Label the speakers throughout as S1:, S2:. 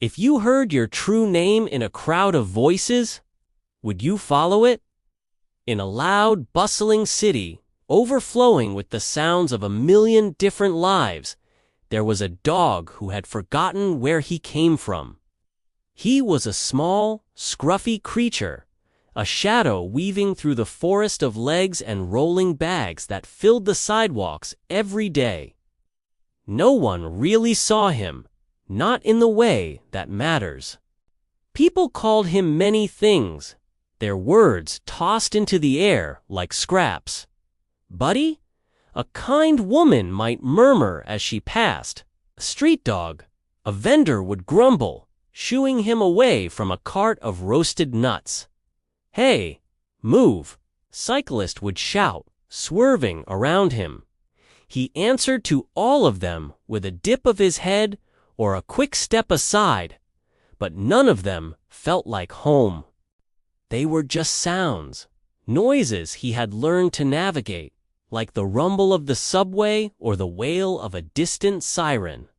S1: If you heard your true name in a crowd of voices, would you follow it? In a loud, bustling city, overflowing with the sounds of a million different lives, there was a dog who had forgotten where he came from. He was a small, scruffy creature, a shadow weaving through the forest of legs and rolling bags that filled the sidewalks every day. No one really saw him, not in the way that matters. People called him many things, their words tossed into the air like scraps. Buddy? A kind woman might murmur as she passed. A street dog, a vendor would grumble, shooing him away from a cart of roasted nuts. Hey, move, cyclist would shout, swerving around him. He answered to all of them with a dip of his head or a quick step aside, but none of them felt like home. They were just sounds, noises he had learned to navigate, like the rumble of the subway or the wail of a distant siren.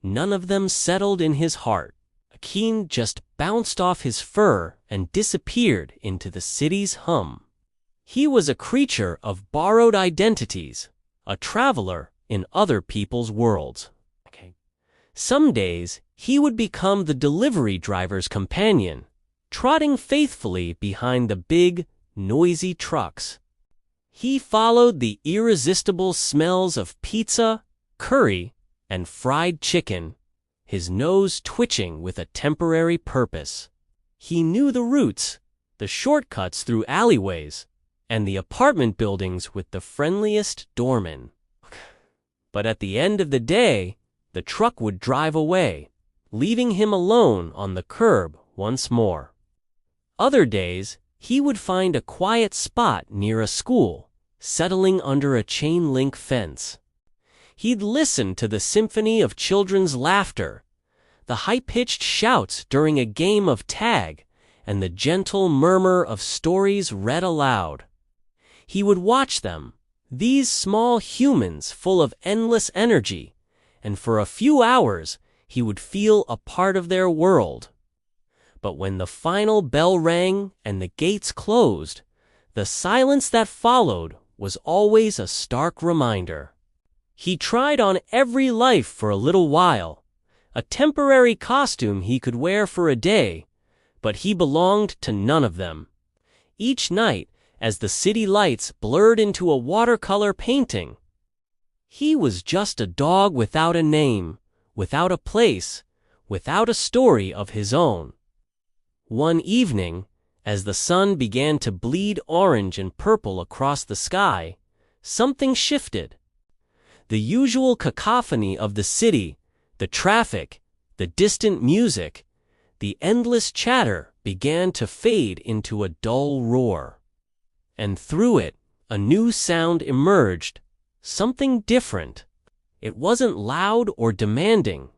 S1: None of them settled in his heart. A keen just bounced off his fur and disappeared into the city's hum. He was a creature of borrowed identities, a traveler in other people's worlds. Some days, he would become the delivery driver's companion, trotting faithfully behind the big, noisy trucks. He followed the irresistible smells of pizza, curry, and fried chicken, his nose twitching with a temporary purpose. He knew the routes, the shortcuts through alleyways, and the apartment buildings with the friendliest doorman. But at the end of the day, the truck would drive away, leaving him alone on the curb once more. Other days, he would find a quiet spot near a school, settling under a chain-link fence. He'd listen to the symphony of children's laughter, the high-pitched shouts during a game of tag, and the gentle murmur of stories read aloud. He would watch them, these small humans full of endless energy, and for a few hours he would feel a part of their world. But when the final bell rang and the gates closed, the silence that followed was always a stark reminder. He tried on every life for a little while, a temporary costume he could wear for a day, but he belonged to none of them. Each night, as the city lights blurred into a watercolor painting, he was just a dog without a name, without a place, without a story of his own. One evening, as the sun began to bleed orange and purple across the sky, something shifted. The usual cacophony of the city, the traffic, the distant music, the endless chatter began to fade into a dull roar. And through it, a new sound emerged, something different. It wasn't loud or demanding.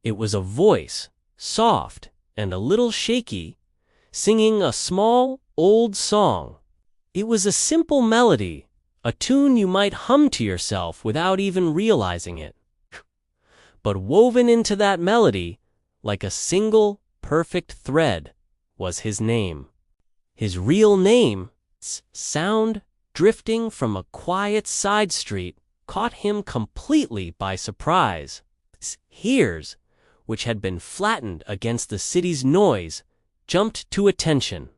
S1: It was a voice, soft and a little shaky, singing a small, old song. It was a simple melody, a tune you might hum to yourself without even realizing it. But woven into that melody, like a single, perfect thread, was his name. His real name, sound drifting from a quiet side street, caught him completely by surprise. His ears, which had been flattened against the city's noise, jumped to attention.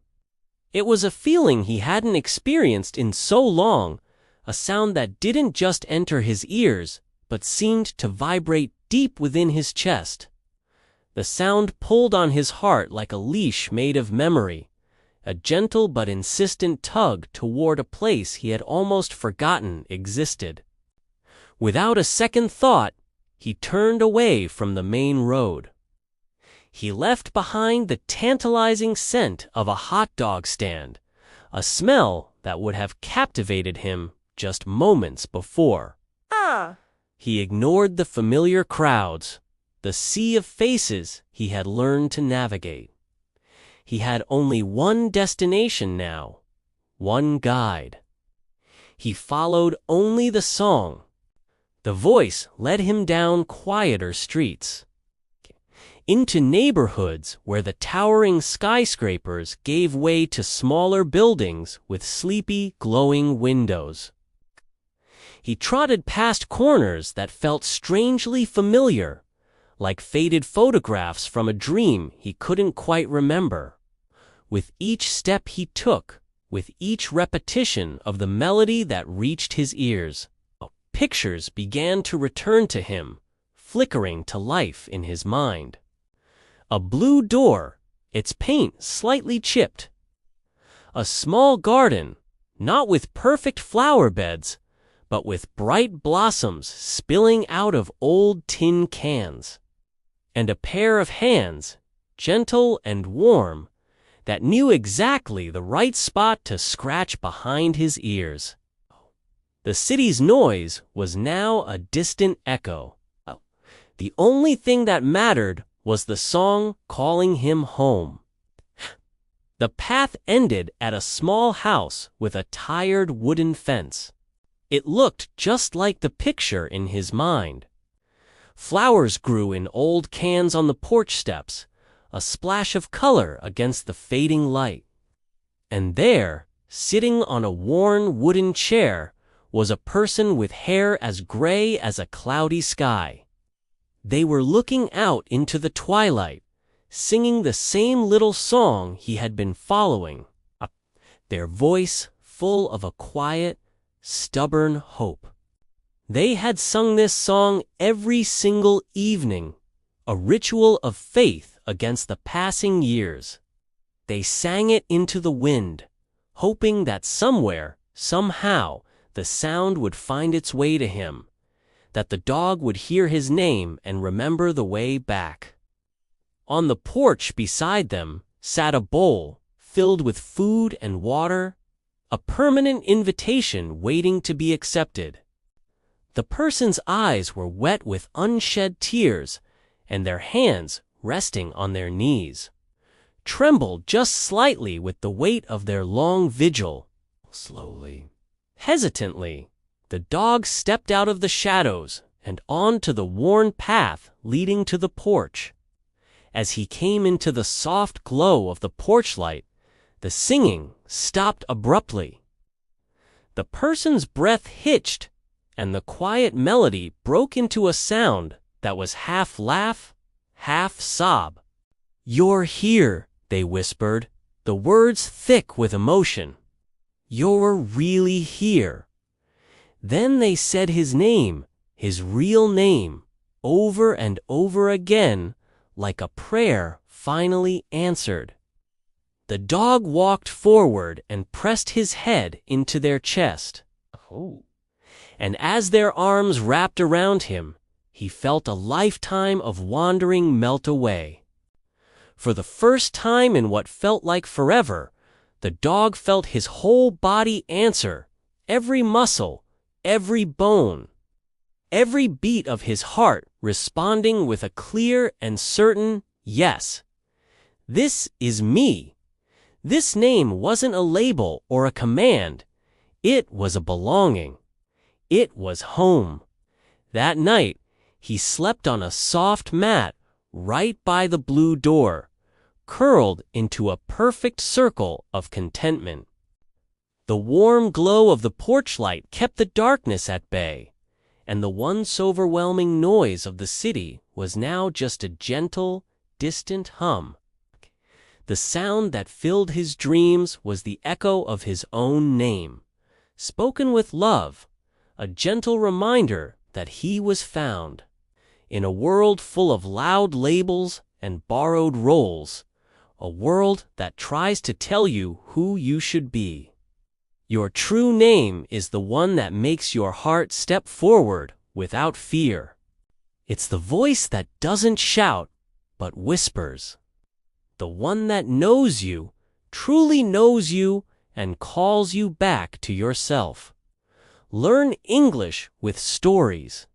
S1: It was a feeling he hadn't experienced in so long, a sound that didn't just enter his ears, but seemed to vibrate deep within his chest. The sound pulled on his heart like a leash made of memory, a gentle but insistent tug toward a place he had almost forgotten existed. Without a second thought, he turned away from the main road. He left behind the tantalizing scent of a hot dog stand, a smell that would have captivated him just moments before. He ignored the familiar crowds, the sea of faces he had learned to navigate. He had only one destination now, one guide. He followed only the song. The voice led him down quieter streets. into neighborhoods where the towering skyscrapers gave way to smaller buildings with sleepy, glowing windows. He trotted past corners that felt strangely familiar, like faded photographs from a dream he couldn't quite remember. With each step he took, with each repetition of the melody that reached his ears, pictures began to return to him, flickering to life in his mind. A blue door, its paint slightly chipped. A small garden, not with perfect flower beds, but with bright blossoms spilling out of old tin cans. And a pair of hands, gentle and warm, that knew exactly the right spot to scratch behind his ears. The city's noise was now a distant echo. The only thing that mattered was the song calling him home. The path ended at a small house with a tired wooden fence. It looked just like the picture in his mind. Flowers grew in old cans on the porch steps, a splash of color against the fading light. And there, sitting on a worn wooden chair, was a person with hair as gray as a cloudy sky. They were looking out into the twilight, singing the same little song he had been following, their voice full of a quiet, stubborn hope. They had sung this song every single evening, a ritual of faith against the passing years. They sang it into the wind, hoping that somewhere, somehow, the sound would find its way to him, that the dog would hear his name and remember the way back. On the porch beside them sat a bowl filled with food and water, a permanent invitation waiting to be accepted. The person's eyes were wet with unshed tears, and their hands, resting on their knees, trembled just slightly with the weight of their long vigil. Slowly, hesitantly, the dog stepped out of the shadows and onto the worn path leading to the porch. As he came into the soft glow of the porch light, the singing stopped abruptly. The person's breath hitched, and the quiet melody broke into a sound that was half laugh, half sob. "You're here," they whispered, the words thick with emotion. "You're really here." Then they said his name, his real name, over and over again, like a prayer finally answered. The dog walked forward and pressed his head into their chest. And as their arms wrapped around him, he felt a lifetime of wandering melt away. For the first time in what felt like forever, the dog felt his whole body answer, every muscle, every bone, every beat of his heart responding with a clear and certain yes. This is me. This name wasn't a label or a command. It was a belonging. It was home. That night, he slept on a soft mat right by the blue door, curled into a perfect circle of contentment. The warm glow of the porch light kept the darkness at bay, and the once overwhelming noise of the city was now just a gentle, distant hum. The sound that filled his dreams was the echo of his own name, spoken with love, a gentle reminder that he was found. In a world full of loud labels and borrowed roles, a world that tries to tell you who you should be. Your true name is the one that makes your heart step forward without fear. It's the voice that doesn't shout, but whispers. The one that knows you, truly knows you, and calls you back to yourself. Learn English with stories.